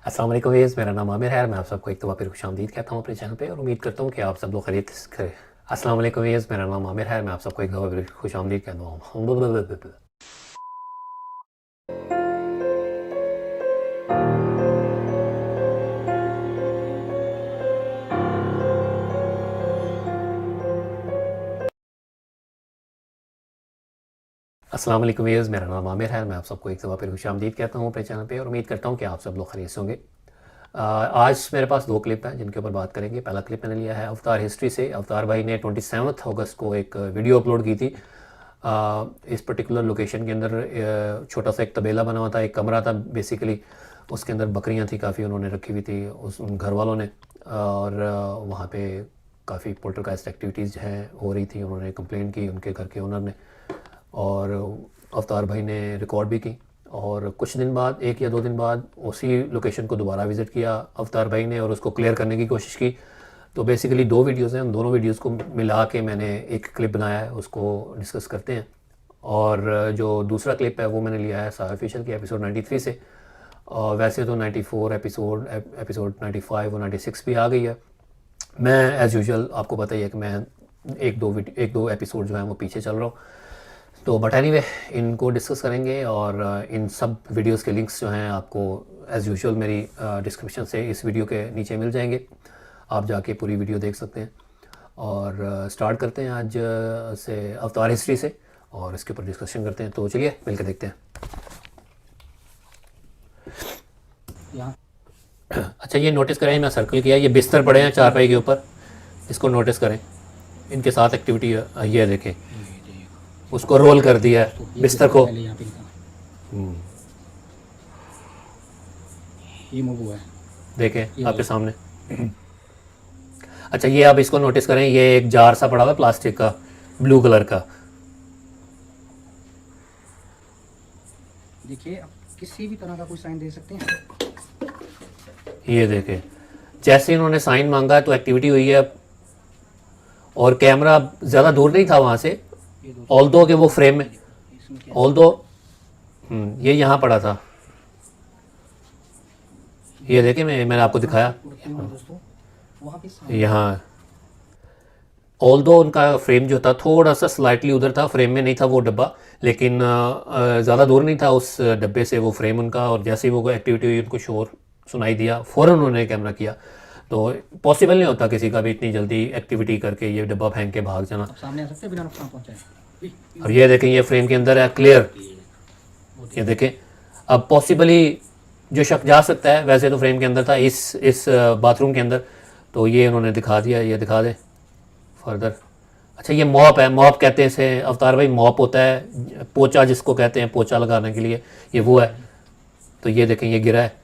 अस्सलाम वालेकुम व्यूअर्स, मेरा नाम आमिर है और मैं आप सबको एक दफ़ा फिर खुशामदीद कहता हूँ अपने चैनल पे और उम्मीद करता हूँ कि आप सब लोग खैरियत से। अस्सलाम वालेकुम व्यूअर्स, मेरा नाम आमिर है, मैं आप सबको एक दफ़ा फिर खुशामदीद कहता हूँ। अस्सलाम वालेकुम व्यूअर्स, मेरा नाम आमिर है, मैं आप सबको एक दफ़ा फिर खुशामदीद कहता हूँ अपने चैनल पे और उम्मीद करता हूँ कि आप सब लोग खैरियत से होंगे। आज मेरे पास दो क्लिप हैं जिनके ऊपर बात करेंगे। पहला क्लिप मैंने लिया है अवतार हिस्ट्री से। अवतार भाई ने 27 अगस्त को एक वीडियो अपलोड की थी। इस पर्टिकुलर लोकेशन के अंदर छोटा सा एक तबेला बना हुआ था, एक कमरा था बेसिकली। उसके अंदर बकरियां थी काफ़ी, उन्होंने रखी हुई थी उन घर वालों ने। और वहाँ पे काफ़ी पोल्टरकास्ट एक्टिविटीज़ हैं हो रही थी। उन्होंने कंप्लेंट की उनके घर के ओनर ने और अवतार भाई ने रिकॉर्ड भी की। और कुछ दिन बाद, एक या दो दिन बाद, उसी लोकेशन को दोबारा विज़िट किया अवतार भाई ने और उसको क्लियर करने की कोशिश की। तो बेसिकली दो वीडियोज़ हैं, उन दोनों वीडियोज़ को मिला के मैंने एक क्लिप बनाया है, उसको डिस्कस करते हैं। और जो दूसरा क्लिप है वो मैंने लिया है साहिर ऑफिशियल के एपिसोड 93 से। और वैसे तो 94 एपिसोड 95 और 96 भी आ गई है। मैं एज़ यूजुअल, आपको पता ही है कि मैं एक दो एपिसोड जो हैं वो पीछे चल रहा हूँ। तो बट एनीवे, इनको डिस्कस करेंगे और इन सब वीडियोस के लिंक्स जो हैं आपको एज़ यूजुअल मेरी डिस्क्रिप्शन से इस वीडियो के नीचे मिल जाएंगे। आप जाके पूरी वीडियो देख सकते हैं। और स्टार्ट करते हैं आज से अवतार हिस्ट्री से और इसके ऊपर डिस्कशन करते हैं। तो चलिए मिलकर देखते हैं। अच्छा, ये नोटिस करें, मैं सर्कल किया, ये बिस्तर पड़े हैं चारपाई के ऊपर, इसको नोटिस करें। इनके साथ एक्टिविटी ये देखें, उसको रोल कर दिया है बिस्तर को। ये मूव हुआ है, देखें आपके सामने। अच्छा, ये आप इसको नोटिस करें, ये एक जार सा पड़ा हुआ है प्लास्टिक का, ब्लू कलर का। देखिए आप किसी भी तरह का कोई साइन दे सकते हैं। ये देखें, जैसे इन्होंने साइन मांगा तो एक्टिविटी हुई है। और कैमरा ज़्यादा दूर नहीं था वहाँ से, ऑल दो के वो फ्रेम में, ऑल दो ये यहाँ पड़ा था। ये देखें, मैंने आपको दिखाया यहाँ। ऑल दो उनका फ्रेम जो था थोड़ा सा स्लाइटली उधर था, फ्रेम में नहीं था वो डब्बा, लेकिन ज़्यादा दूर नहीं था उस डब्बे से वो फ्रेम उनका। और जैसे ही वो एक्टिविटी हुई, उनको शोर सुनाई दिया, फ़ौरन उन्होंने कैमरा किया। तो पॉसिबल नहीं होता किसी का भी इतनी जल्दी एक्टिविटी करके ये डब्बा फेंक के भाग जाना। सामने आ सकते हैं बिना नुकसान पहुंचाए। और ये देखें, ये फ्रेम के अंदर है क्लियर। ये देखें, अब पॉसिबली जो शक जा सकता है, वैसे तो फ्रेम के अंदर था, इस बाथरूम के अंदर। तो ये उन्होंने दिखा दिया, ये दिखा दें फर्दर। अच्छा, ये मॉप है, मॉप कहते हैं इसे अवतार भाई, मॉप होता है पोचा जिसको कहते हैं, पोचा लगाने के लिए, ये वो है। तो ये देखें, ये गिरा है,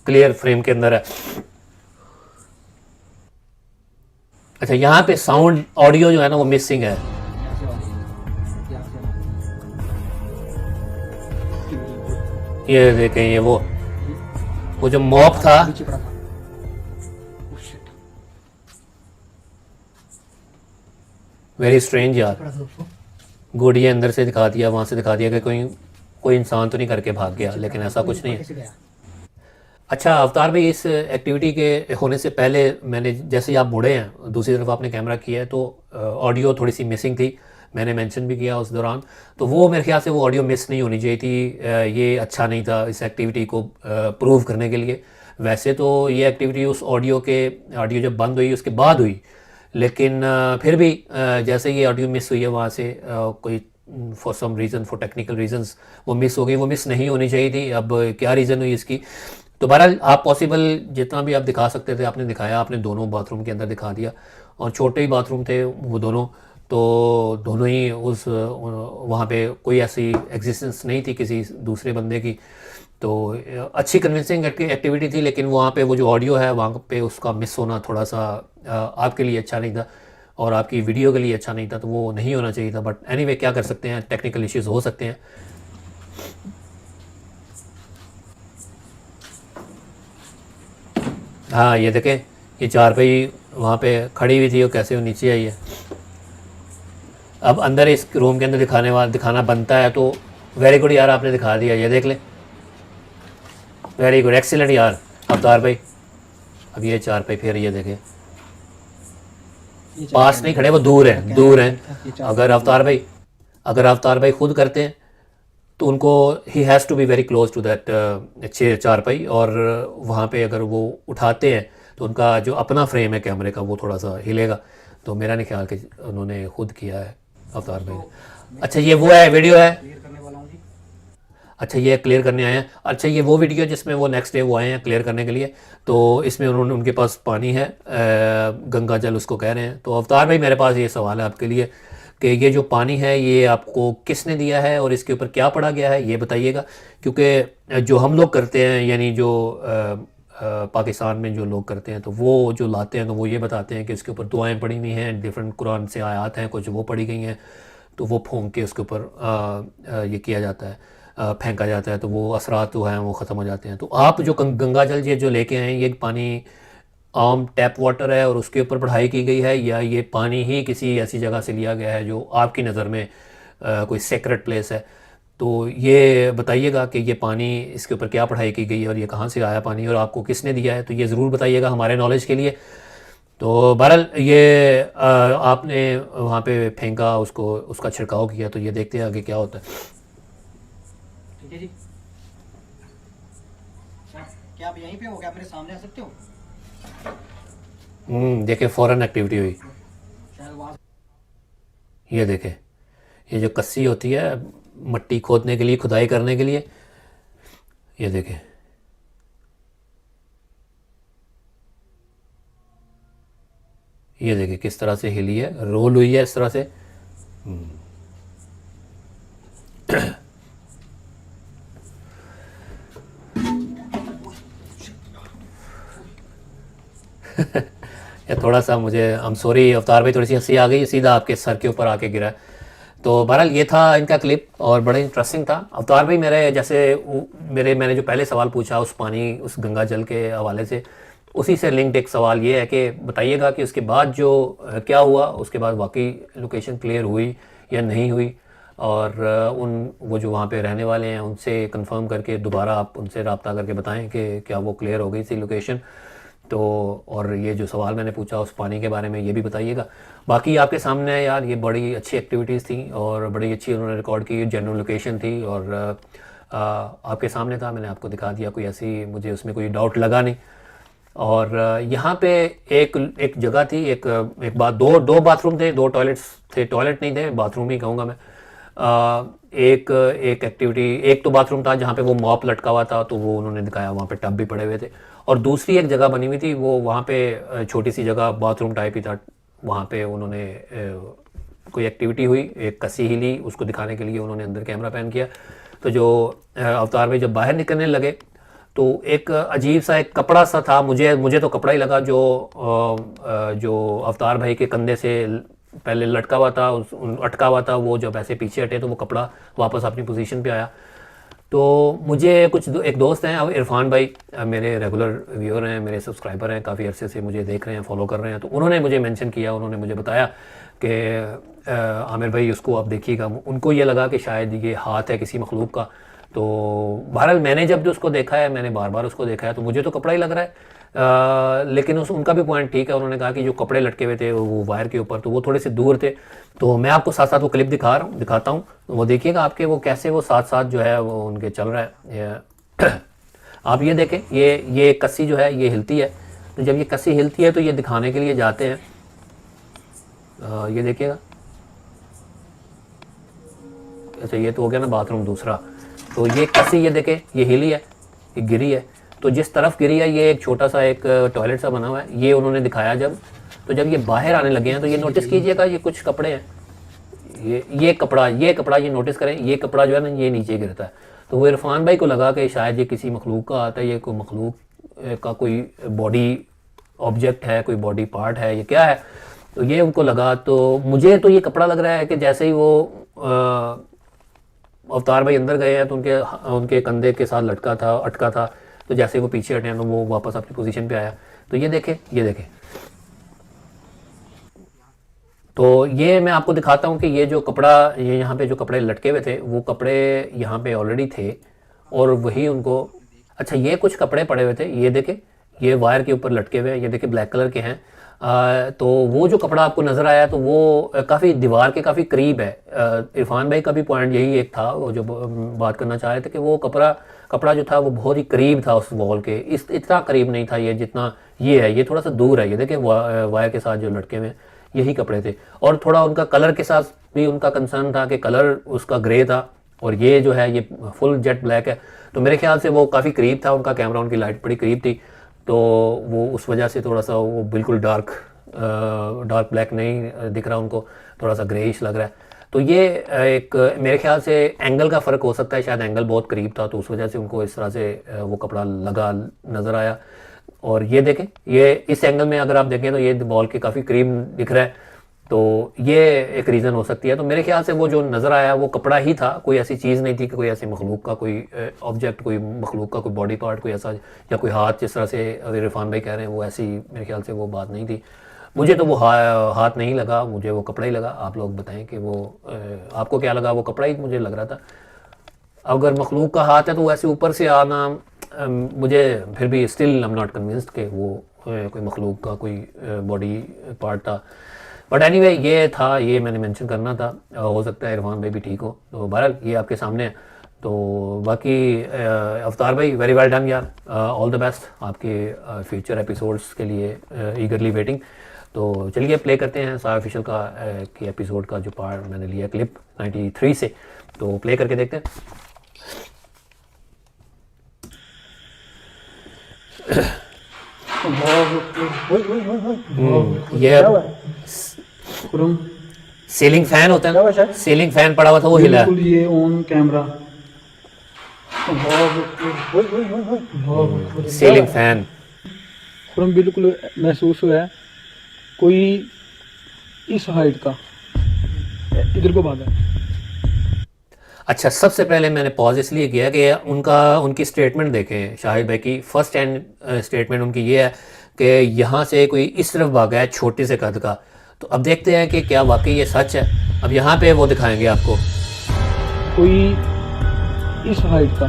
क्लियर फ्रेम के अंदर है। अच्छा, यहाँ पे साउंड ऑडियो जो है ना वो मिसिंग है। ये देखें, ये वो जो मॉप था, वेरी स्ट्रेंज यार। गुड, ये अंदर से दिखा दिया, वहाँ से दिखा दिया कि कोई इंसान तो नहीं करके भाग गया, लेकिन ऐसा कुछ नहीं है। अच्छा अवतार भाई, इस एक्टिविटी के होने से पहले मैंने, जैसे ही आप मुड़े हैं दूसरी तरफ आपने कैमरा किया है, तो ऑडियो थोड़ी सी मिसिंग थी, मैंने मेंशन भी किया उस दौरान। तो वो मेरे ख्याल से वो ऑडियो मिस नहीं होनी चाहिए थी। ये अच्छा नहीं था इस एक्टिविटी को प्रूव करने के लिए। वैसे तो ये एक्टिविटी उस ऑडियो जब बंद हुई उसके बाद हुई, लेकिन फिर भी जैसे ये ऑडियो मिस हुई है वहाँ से, कोई for some reason, for technical reasons वो मिस हो गई। वो मिस नहीं होनी चाहिए थी। अब क्या रीज़न हुई इसकी, तो बहरहाल आप पॉसिबल जितना भी आप दिखा सकते थे आपने दिखाया। आपने दोनों बाथरूम के अंदर दिखा दिया, और छोटे ही बाथरूम थे वो दोनों। तो दोनों ही वहाँ पे कोई ऐसी एग्जिस्टेंस नहीं थी किसी दूसरे बंदे की। तो अच्छी कन्विंसिंग एक्टिविटी थी, लेकिन वहाँ पे वो जो ऑडियो है वहाँ पे उसका मिस होना थोड़ा सा आपके लिए अच्छा नहीं था और आपकी वीडियो के लिए अच्छा नहीं था। तो वो नहीं होना चाहिए था, बट एनीवे क्या कर सकते हैं, टेक्निकल इश्यूज़ हो सकते हैं। हाँ, ये देखें, ये चारपाई वहाँ पे खड़ी हुई थी, वो कैसे वो नीचे आई है। अब अंदर इस रूम के अंदर दिखाना बनता है, तो वेरी गुड यार, आपने दिखा दिया। ये देख ले, वेरी गुड, एक्सीलेंट यार अवतार भाई। अब ये चारपाई फिर ये देखें, ये पास नहीं खड़े, वो दूर है, दूर है। ये चार अगर अवतार भाई खुद करते हैं तो उनको ही has to be very close to that charpai, और वहाँ पे अगर वो उठाते हैं तो उनका जो अपना फ्रेम है कैमरे का वो थोड़ा सा हिलेगा। तो मेरा नहीं ख्याल कि उन्होंने खुद किया है अवतार भाई ने। अच्छा ये वो है, वीडियो है। क्लियर करने वाला हूँ जी। अच्छा ये क्लियर करने आए हैं। अच्छा ये वो वीडियो जिसमें वो नेक्स्ट डे वो आए हैं क्लियर करने के लिए। तो इसमें उन्होंने, उनके पास पानी है, गंगा जल उसको कह रहे हैं। तो अवतार भाई मेरे पास ये सवाल है आपके लिए कि ये जो पानी है ये आपको किसने दिया है और इसके ऊपर क्या पड़ा गया है, ये बताइएगा। क्योंकि जो हम लोग करते हैं, यानी जो पाकिस्तान में जो लोग करते हैं, तो वो जो लाते हैं तो वो ये बताते हैं कि उसके ऊपर दुआएं पड़ी हुई हैं, डिफरेंट कुरान से आयात हैं, कुछ वो पड़ी गई हैं, तो वो फूंक के उसके ऊपर ये किया जाता है, फेंका जाता है, तो वो असरात जो हैं वो ख़त्म हो जाते हैं। तो आप जो गंगा जल ये जो लेके आए हैं, ये पानी आम टैप वाटर है और उसके ऊपर पढ़ाई की गई है, या ये पानी ही किसी ऐसी जगह से लिया गया है जो आपकी नज़र में कोई सेक्रेट प्लेस है? तो ये बताइएगा कि ये पानी, इसके ऊपर क्या पढ़ाई की गई है और ये कहाँ से आया पानी और आपको किसने दिया है, तो ये ज़रूर बताइएगा हमारे नॉलेज के लिए। तो बहरहाल ये आपने वहाँ पे फेंका, उसको उसका छिड़काव किया, तो ये देखते हैं आगे क्या होता है। ठीक है जी। क्या आप यहीं पे हो? क्या आप मेरे सामने आ सकते हो? देखें फ़ौरन एक्टिविटी हुई। शायद वहाँ ये देखें, ये जो कस्सी होती है मट्टी खोदने के लिए, खुदाई करने के लिए, ये देखें, ये देखें किस तरह से हिली है, रोल हुई है इस तरह से। या थोड़ा सा मुझे, आई एम सॉरी अवतार भाई, थोड़ी सी हंसी आ गई, सीधा आपके सर के ऊपर आके गिरा। तो बहरहाल ये था इनका क्लिप और बड़ा इंटरेस्टिंग था। अवतार भाई मेरे जैसे मैंने जो पहले सवाल पूछा उस पानी, उस गंगा जल के हवाले से, उसी से लिंक्ड एक सवाल ये है कि बताइएगा कि उसके बाद जो क्या हुआ, उसके बाद वाकई लोकेशन क्लियर हुई या नहीं हुई, और वो जो वहाँ पे रहने वाले हैं उनसे कंफर्म करके दोबारा आप उनसे रब्ता करके बताएं कि क्या वो क्लियर हो गई थी लोकेशन। तो और ये जो सवाल मैंने पूछा उस पानी के बारे में ये भी बताइएगा। बाकी आपके सामने है यार, ये बड़ी अच्छी एक्टिविटीज़ थी और बड़ी अच्छी उन्होंने रिकॉर्ड की, जनरल लोकेशन थी और आपके सामने था, मैंने आपको दिखा दिया, कोई ऐसी मुझे उसमें कोई डाउट लगा नहीं। और यहाँ पे एक जगह थी, एक बात, दो बाथरूम थे, दो टॉयलेट्स थे, टॉयलेट नहीं थे, बाथरूम ही कहूँगा मैं। एक एक्टिविटी, एक तो बाथरूम था जहाँ पे वो मॉप लटका हुआ था, तो वो उन्होंने दिखाया, वहाँ पे टब भी पड़े हुए थे। और दूसरी एक जगह बनी हुई थी, वो वहाँ पे छोटी सी जगह बाथरूम टाइप ही था, वहाँ पे उन्होंने कोई एक्टिविटी हुई, एक कस्सी हिली, उसको दिखाने के लिए उन्होंने अंदर कैमरा पैन किया। तो जो अवतार भाई जब बाहर निकलने लगे तो एक अजीब सा एक कपड़ा सा था, मुझे तो कपड़ा ही लगा, जो अवतार भाई के कंधे से पहले लटका हुआ था, अटका हुआ था, वो जब ऐसे पीछे हटे तो वो कपड़ा वापस अपनी पोजीशन पे आया। तो मुझे एक दोस्त हैं इरफान भाई, मेरे रेगुलर व्यूअर हैं, मेरे सब्सक्राइबर हैं, काफ़ी अरसे से मुझे देख रहे हैं, फॉलो कर रहे हैं, तो उन्होंने मुझे मेंशन किया, उन्होंने मुझे बताया कि आमिर भाई उसको आप देखिएगा। उनको ये लगा कि शायद ये हाथ है किसी मखलूक का। तो बहरहाल मैंने जब उसको देखा है, मैंने बार बार उसको देखा है, तो मुझे तो कपड़ा ही लग रहा है। लेकिन उनका भी पॉइंट ठीक है, उन्होंने कहा कि जो कपड़े लटके हुए थे वो वायर के ऊपर, तो वो थोड़े से दूर थे। तो मैं आपको साथ साथ वो क्लिप दिखाता हूँ, वो देखिएगा आपके, वो कैसे वो साथ साथ जो है वो उनके चल रहा है। आप ये देखें, ये कस्सी जो है ये हिलती है, तो जब ये कस्सी हिलती है तो ये दिखाने के लिए जाते हैं, ये देखिएगा। अच्छा ये तो हो गया ना बाथरूम दूसरा। तो ये कस्सी ये देखें, ये हिली है, ये गिरी है, तो जिस तरफ गिरी है ये एक छोटा सा एक टॉयलेट सा बना हुआ है, ये उन्होंने दिखाया जब। तो जब ये बाहर आने लगे हैं तो ये नोटिस कीजिएगा, ये कुछ कपड़े हैं, ये कपड़ा ये नोटिस करें, ये कपड़ा जो है ना ये नीचे गिरता है। तो वो इरफान भाई को लगा कि शायद ये किसी मखलूक का आता है, ये कोई मखलूक का कोई बॉडी ऑब्जेक्ट है, कोई बॉडी पार्ट है, ये क्या है, तो ये उनको लगा। तो मुझे तो ये कपड़ा लग रहा है कि जैसे ही वो अवतार भाई अंदर गए हैं तो उनके कंधे के साथ अटका था, तो जैसे वो पीछे हटे हैं तो वो वापस अपनी पोजीशन पे आया। तो ये देखें, तो ये मैं आपको दिखाता हूँ कि ये जो कपड़ा, ये यहाँ पे जो कपड़े लटके हुए थे, वो कपड़े यहाँ पे ऑलरेडी थे और वही उनको अच्छा, ये कुछ कपड़े पड़े हुए थे, ये देखे, ये वायर के ऊपर लटके हुए हैं, ये देखे ब्लैक कलर के हैं। तो वो जो कपड़ा आपको नज़र आया तो वो काफ़ी दीवार के काफ़ी करीब है। इरफान भाई का भी पॉइंट यही एक था, वो जो बात करना चाह रहे थे कि वो कपड़ा जो था वो बहुत ही करीब था उस वॉल के, इतना करीब नहीं था ये जितना ये है, ये थोड़ा सा दूर है। ये देखें वायर के साथ जो लटके हुए हैं यही कपड़े थे। और थोड़ा उनका कलर के साथ भी उनका कंसर्न था कि कलर उसका ग्रे था और ये जो है ये फुल जेट ब्लैक है। तो मेरे ख्याल से वो काफ़ी करीब था उनका कैमरा, उनकी लाइट बड़ी करीब थी, तो वो उस वजह से थोड़ा सा वो बिल्कुल डार्क ब्लैक नहीं दिख रहा उनको, थोड़ा सा ग्रेइश लग रहा है। तो ये एक मेरे ख्याल से एंगल का फ़र्क हो सकता है, शायद एंगल बहुत करीब था तो उस वजह से उनको इस तरह से वो कपड़ा लगा नज़र आया। और ये देखें, ये इस एंगल में अगर आप देखें तो ये वॉल के काफ़ी करीब दिख रहा है, तो ये एक रीज़न हो सकती है। तो मेरे ख्याल से वो जो नज़र आया वो कपड़ा ही था, कोई ऐसी चीज़ नहीं थी कि कोई ऐसी मखलूक का कोई ऑब्जेक्ट, कोई मखलूक का कोई बॉडी पार्ट कोई ऐसा, या कोई हाथ, जिस तरह से अगर इरफान भाई कह रहे हैं, वो ऐसी मेरे ख्याल से वो बात नहीं थी। मुझे तो वो हाथ नहीं लगा, मुझे वो कपड़ा ही लगा। आप लोग बताएं कि वो आपको क्या लगा? वो कपड़ा ही मुझे लग रहा था। अगर मखलूक का हाथ है तो वैसे ऊपर से आना मुझे फिर भी still I am not convinced कि वो कोई मखलूक का कोई बॉडी पार्ट था। बट एनीवे ये था, ये मैंने मेंशन करना था। हो सकता है इरफान भाई भी ठीक हो, तो बहरहाल ये आपके सामने है। तो बाकी अवतार भाई वेरी वेल डन यार, ऑल द बेस्ट आपके फ्यूचर एपिसोड्स के लिए, ईगरली वेटिंग। तो चलिए प्ले करते हैं साया ऑफिशियल का की एपिसोड का जो पार्ट मैंने लिया क्लिप 93 से, तो प्ले करके देखते हैं। ये खुरम सीलिंग फैन होता है ना, सीलिंग फैन पड़ा हुआ था वो हिला है। बिल्कुल ये on camera. Ceiling fan Khurram बिल्कुल महसूस हुआ है कोई इस हाइट का इधर को भागा। अच्छा, सबसे पहले मैंने पॉज इसलिए किया कि उनकी स्टेटमेंट देखें, शाहिद भाई की फर्स्ट हैंड स्टेटमेंट उनकी ये है कि यहाँ से कोई इस तरफ भागा है छोटे से कद का। तो अब देखते हैं कि क्या वाकई ये सच है। अब यहाँ पे वो दिखाएंगे आपको, कोई इस हाइट का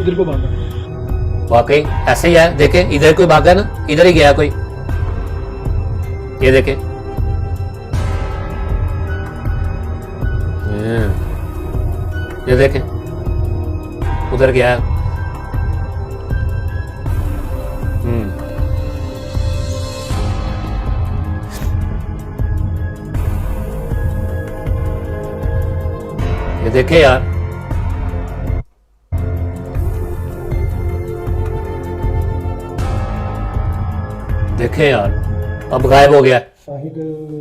इधर को भागा। वाकई ऐसे ही है। देखें इधर कोई भागा ना, इधर ही गया कोई, ये देखें। ये देखें उधर गया। ये देखें यार, देखें यार, अब गायब हो गया। शाहिद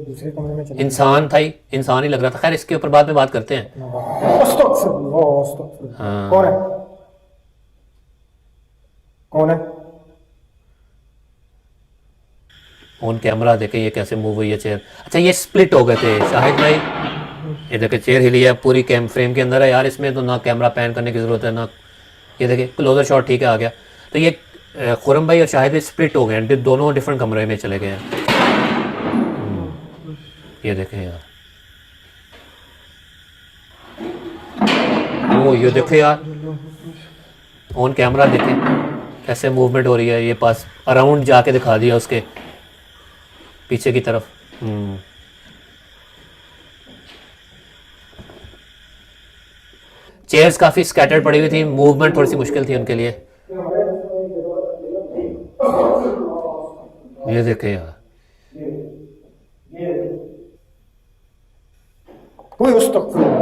दूसरे कमरे में चले इंसान था ही, इंसान ही लग रहा था। खैर इसके ऊपर बाद में बात करते हैं। अस्तगफिरुल्लाह, अस्तगफिरुल्लाह। हाँ। कौन है? कौन है? ऑन कैमरा देखे ये कैसे मूव हुई है चेयर। अच्छा ये स्प्लिट हो गए थे शाहिद भाई, ये देखे चेयर हिली है, पूरी कैम फ्रेम के अंदर है यार। इसमें तो ना कैमरा पैन करने की ज़रूरत है ना, ये देखे क्लोजर शॉट ठीक है आ गया। तो ये खुरम भाई और शाहिद भाई स्प्लिट हो गए हैं, दोनों डिफरेंट कमरे में चले गए हैं। ये देखें यार, ओ ये देखे यार, ऑन कैमरा देखें कैसे मूवमेंट हो रही है। ये पास अराउंड जाके दिखा दिया उसके पीछे की तरफ। चेयर्स काफ़ी स्कैटर्ड पड़ी हुई थी, मूवमेंट थोड़ी सी मुश्किल थी उनके लिए। ये देखें यार, कोई अस्तगफिरुल्लाह।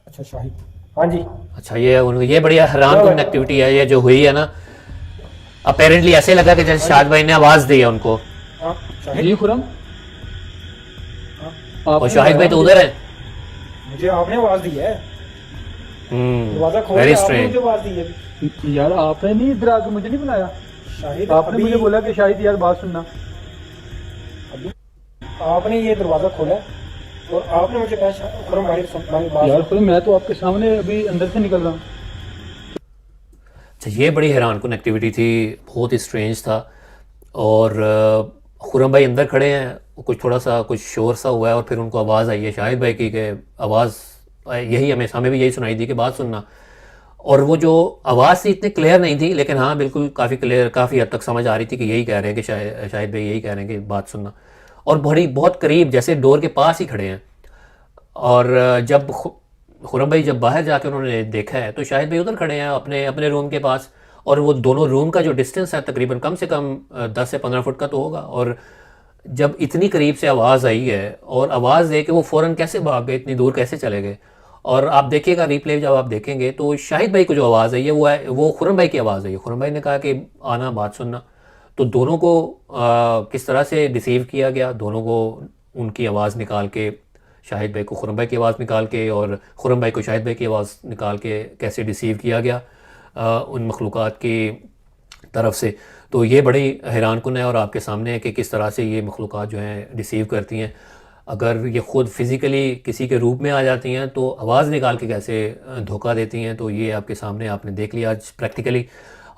अच्छा शाहिद, हाँ जी। अच्छा ये बढ़िया हैरान कुन एक्टिविटी है ये जो हुई है ना। अपेरेंटली ऐसे लगा कि जैसे शाहिद भाई ने आवाज़ दी है उनको। हाँ शाहिद, जी खुरम और शाहिद भाई तो उधर है। मुझे आपने आवाज दी है, दरवाजा खोल वेरी के आपने स्ट्रेंज। मुझे आवाज दी है। यार आपने नहीं इधर आके मुझे नहीं बुलाया। शाहिद आपने अभी मुझे बोला कि शाहिद यार बात सुनना। आपने ये दरवाजा खोला और आपने मुझे कहा खुरम भाई हमारी बात। यार खुरम मैं तो आपके सामने अभी अंदर से निकल रहा हूँ। अच्छा ये बड़ी हैरान कुन एक्टिविटी थी, बहुत ही स्ट्रेंज था। और खुरम भाई अंदर खड़े हैं, कुछ थोड़ा सा कुछ शोर सा हुआ है और फिर उनको आवाज़ आई है शाहिद भाई की कि आवाज़ यही हमें भी यही सुनाई दी कि बात सुनना। और वो जो आवाज़ थी इतनी क्लियर नहीं थी, लेकिन हाँ बिल्कुल काफ़ी क्लियर, काफ़ी हद तक समझ आ रही थी कि यही कह रहे हैं कि शाहिद भाई यही कह रहे हैं कि बात सुनना। और बड़ी बहुत करीब, जैसे डोर के पास ही खड़े हैं। और जब खुरम भाई जब बाहर जाके उन्होंने देखा है तो शाहिद भाई उधर खड़े हैं अपने अपने रूम के पास, और वो दोनों रूम का जो डिस्टेंस है तकरीबन कम से कम 10 से 15 फुट का तो होगा। और जब इतनी करीब से आवाज़ आई है और आवाज़ दे के वो फ़ौरन कैसे भाग गए, इतनी दूर कैसे चले गए। और आप देखिएगा रिप्ले जब आप देखेंगे तो शाहिद भाई को जो आवाज़ आई है वो खुरम भाई की आवाज़ आई है। खुरम भाई ने कहा कि आना बात सुनना। तो दोनों को किस तरह से डिसीव किया गया, दोनों को उनकी आवाज़ निकाल के, शाहिद भाई को खुरम भाई की आवाज़ निकाल के और खुरम भाई को शाहिद भाई की आवाज़ निकाल के कैसे डिसीव किया गया उन मखलूक़ात की तरफ से। तो ये बड़ी हैरानकुन है और आपके सामने है कि किस तरह से ये मखलूक़ात जो हैं डिसीव करती हैं। अगर ये ख़ुद फ़िज़िकली किसी के रूप में आ जाती हैं तो आवाज़ निकाल के कैसे धोखा देती हैं। तो ये आपके सामने आपने देख लिया आज प्रैक्टिकली।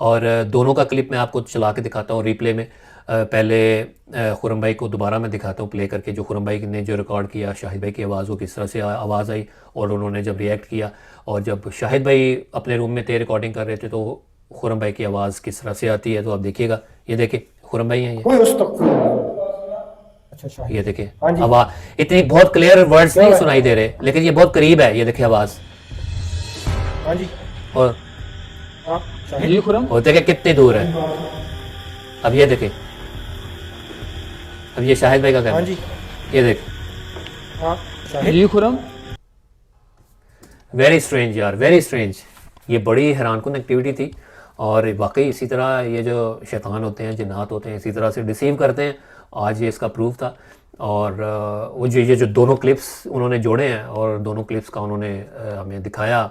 और दोनों का क्लिप मैं आपको चला के दिखाता हूँ रिप्ले में। पहले खुरम भाई को दोबारा मैं दिखाता हूँ प्ले करके, जो खुरम भाई ने जो रिकॉर्ड किया शाहिद भाई की आवाज़, वो किस तरह से आवाज़ आई और उन्होंने जब रिएक्ट किया। और जब शाहिद भाई अपने रूम में थे रिकॉर्डिंग कर रहे थे तो खुरम भाई की आवाज़ किस तरह से आती है। तो आप देखिएगा, ये देखिए खुरम भाई हैं ये, कोई उस तक अच्छा अच्छा ये देखिए हाँ जी। आवाज़ इतनी बहुत क्लियर वर्ड्स नहीं सुनाई दे रहे, लेकिन ये बहुत करीब है। ये देखिए आवाज़, हाँ जी और हाँ शाहिद जी खुरम, देखिए कितनी दूर है। अब ये देखिए, अब ये शाहिद भाई का हाँ कहना, जी ये देखिए। हाँ शाहिद जी खुरम, वेरी स्ट्रेंज यार, वेरी स्ट्रेंज। ये बड़ी हैरानकुन एक्टिविटी थी। और वाकई इसी तरह ये जो शैतान होते हैं, जिन्नात होते हैं, इसी तरह से डिसीव करते हैं। आज ये इसका प्रूफ था। और वो जो ये जो दोनों क्लिप्स उन्होंने जोड़े हैं और दोनों क्लिप्स का उन्होंने हमें दिखाया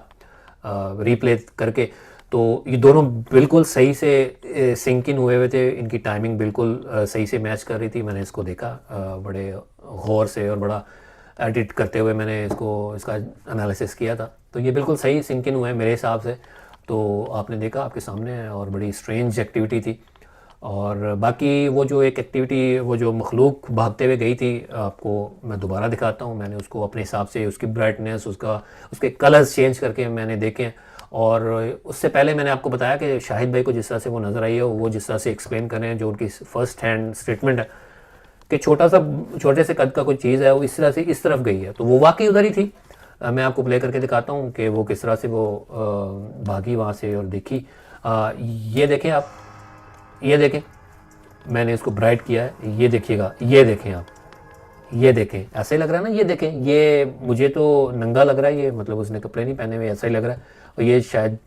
रीप्ले करके, तो ये दोनों बिल्कुल सही से सिंक इन हुए थे। इनकी टाइमिंग बिल्कुल सही से मैच कर रही थी। मैंने इसको देखा बड़े गौर से और बड़ा एडिट करते हुए मैंने इसका एनालिसिस किया था। तो ये बिल्कुल सही सिंक इन हुए हैं मेरे हिसाब से। तो आपने देखा आपके सामने है, और बड़ी स्ट्रेंज एक्टिविटी थी। और बाकी वो जो एक एक्टिविटी, वो जो मखलूक भागते हुए गई थी, आपको मैं दोबारा दिखाता हूँ। मैंने उसको अपने हिसाब से उसकी ब्राइटनेस, उसके कलर्स चेंज करके मैंने देखे हैं। और उससे पहले मैंने आपको बताया कि शाहिद भाई को जिस तरह से वो नज़र आई है, वो जिस तरह से एक्सप्लेन कर रहे हैं, जो उनकी फर्स्ट हैंड स्टेटमेंट है कि छोटे से कद का कोई चीज़ है वो इस तरह से इस तरफ गई है, तो वो वाकई उधर ही थी। मैं आपको प्ले करके दिखाता हूँ कि वो किस तरह से वो भागी वहाँ से और देखी। ये देखें आप, ये देखें, मैंने इसको ब्राइट किया है, ये देखिएगा, ये देखें आप, ये देखें, ऐसे लग रहा है ना, ये देखें, ये मुझे तो नंगा लग रहा है, ये मतलब उसने कपड़े नहीं पहने हुए, ऐसा ही लग रहा है। और ये शायद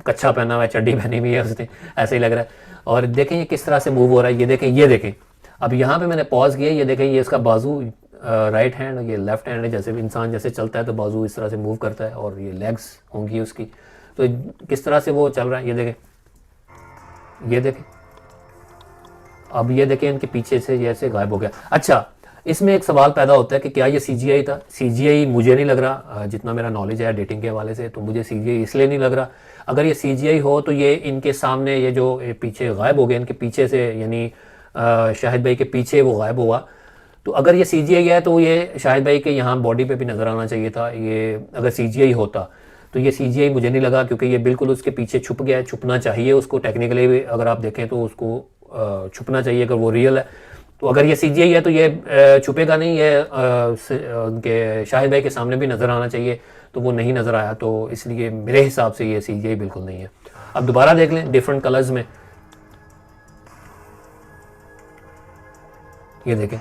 कच्छा पहना हुआ है, चड्डी पहनी हुई है उसने, ऐसा ही लग रहा है। और देखें ये किस तरह से मूव हो रहा है, ये देखें, ये देखें। अब यहाँ पे मैंने पॉज किया, ये देखें, ये इसका बाजू राइट हैंड, ये लेफ्ट हैंड है। जैसे इंसान जैसे चलता है तो बाजू इस तरह से मूव करता है, और ये लेग्स होंगी उसकी। तो किस तरह से वो चल रहा है, ये देखें, ये देखें। अब ये देखें इनके पीछे से ये ऐसे गायब हो गया। अच्छा, इसमें एक सवाल पैदा होता है कि क्या ये CGI था। CGI मुझे नहीं लग रहा, जितना मेरा नॉलेज है एडिटिंग के हवाले से, तो मुझे CGI इसलिए नहीं लग रहा। अगर ये CGI हो तो ये इनके सामने ये जो पीछे गायब हो गए, इनके पीछे से, यानी शाहिद भाई के पीछे वो गायब हुआ। तो अगर ये CGI है तो ये शाहिद भाई के यहाँ बॉडी पे भी नज़र आना चाहिए था। ये अगर CGI होता तो ये CGI मुझे नहीं लगा, क्योंकि ये बिल्कुल उसके पीछे छुप गया है। छुपना चाहिए उसको, टेक्निकली अगर आप देखें तो उसको छुपना चाहिए अगर वो रियल है। तो अगर ये CGI है तो ये छुपेगा नहीं, ये उनके शाहिद भाई के सामने भी नज़र आना चाहिए, तो वो नहीं नज़र आया। तो इसलिए मेरे हिसाब से ये CGI बिल्कुल नहीं है। अब दोबारा देख लें डिफरेंट कलर्स में, ये देखें।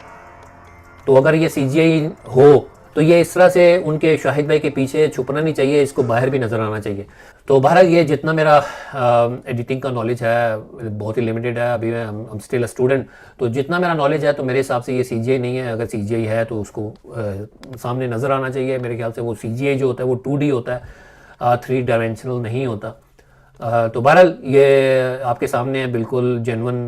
तो अगर ये CGI हो तो ये इस तरह से उनके शाहिद भाई के पीछे छुपना नहीं चाहिए, इसको बाहर भी नज़र आना चाहिए। तो बहरहाल ये जितना मेरा एडिटिंग का नॉलेज है बहुत ही लिमिटेड है, अभी I'm स्टिल अ स्टूडेंट। तो जितना मेरा नॉलेज है तो मेरे हिसाब से ये CGI नहीं है। अगर CGI है तो उसको सामने नज़र आना चाहिए। मेरे ख्याल से वो CGI जो होता है वो 2D होता है, 3 डायमेंशनल नहीं होता। तो बहरहाल ये आपके सामने है, बिल्कुल जेन्युइन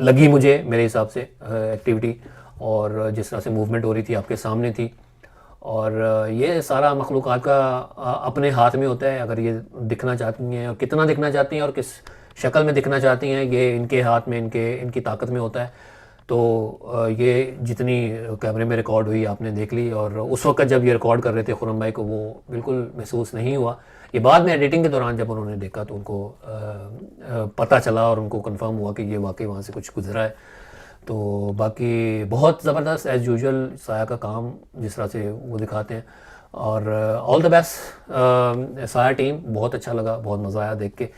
लगी मुझे मेरे हिसाब से एक्टिविटी, और जिस तरह से मूवमेंट हो रही थी आपके सामने थी। और ये सारा मखलूक़ात का अपने हाथ में होता है। अगर ये दिखना चाहती हैं और कितना दिखना चाहती हैं और किस शक्ल में दिखना चाहती हैं, ये इनके हाथ में, इनकी ताकत में होता है। तो ये जितनी कैमरे में रिकॉर्ड हुई आपने देख ली, और उस वक्त जब ये रिकॉर्ड कर रहे थे खुरम भाई को, वो बिल्कुल महसूस नहीं हुआ। ये बाद में एडिटिंग के दौरान जब उन्होंने देखा तो उनको पता चला और उनको कंफर्म हुआ कि ये वाकई वहाँ से कुछ गुजरा है। तो बाकी बहुत ज़बरदस्त एज़ यूजुअल साया का काम जिस तरह से वो दिखाते हैं। और ऑल द बेस्ट साया टीम, बहुत अच्छा लगा, बहुत मज़ा आया देख के।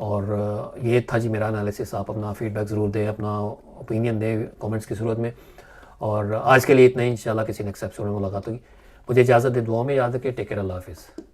और ये था जी मेरा एनालिसिस। आप अपना फीडबैक ज़रूर दें, अपना ओपिनियन दें कमेंट्स की सूरत में। और आज के लिए इतना ही, इंशाल्लाह किसी नेक्स्ट एपिसोड में मुलाकात होगी। मुझे इजाज़त दें, दुआ में याद रखें। टेक केयर, अल्लाह हाफिज़।